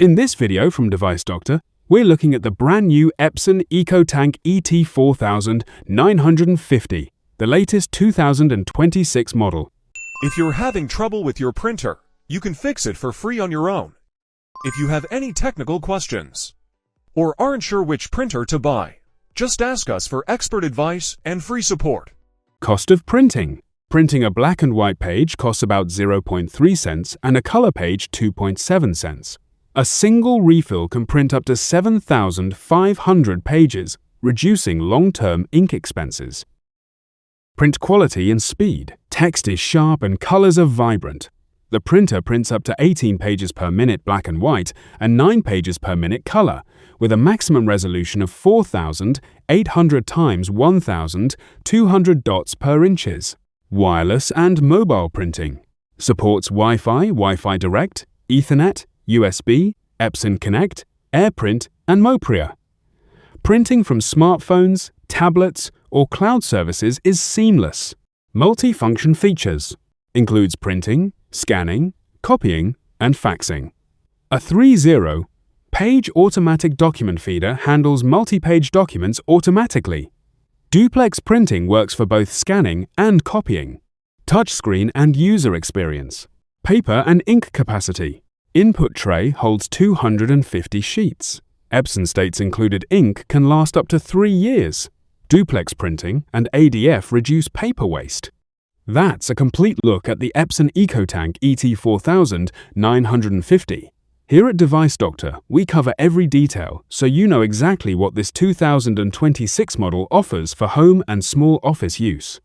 In this video from Device Doctor, we're looking at the brand new Epson EcoTank ET-4950, the latest 2026 model. If you're having trouble with your printer, you can fix it for free on your own. If you have any technical questions or aren't sure which printer to buy, just ask us for expert advice and free support. Cost of printing. Printing a black and white page costs about 0.3 cents and a color page 2.7 cents. A single refill can print up to 7,500 pages, reducing long-term ink expenses. Print quality and speed. Text is sharp and colors are vibrant. The printer prints up to 18 pages per minute black and white and 9 pages per minute color, with a maximum resolution of 4,800 × 1,200 dots per inches. Wireless and mobile printing. Supports Wi-Fi, Wi-Fi Direct, Ethernet, USB, Epson Connect, AirPrint, and Mopria. Printing from smartphones, tablets, or cloud services is seamless. Multifunction features. Includes printing, scanning, copying, and faxing. A 3.0 page automatic document feeder handles multi-page documents automatically. Duplex Printing works for both scanning and copying. Touchscreen and user experience. Paper and ink capacity. Input tray holds 250 sheets. Epson states included ink can last up to 3 years. Duplex Printing and ADF reduce paper waste. That's a complete look at the Epson EcoTank ET-4950. Here at Device Doctor, we cover every detail so you know exactly what this 2026 model offers for home and small office use.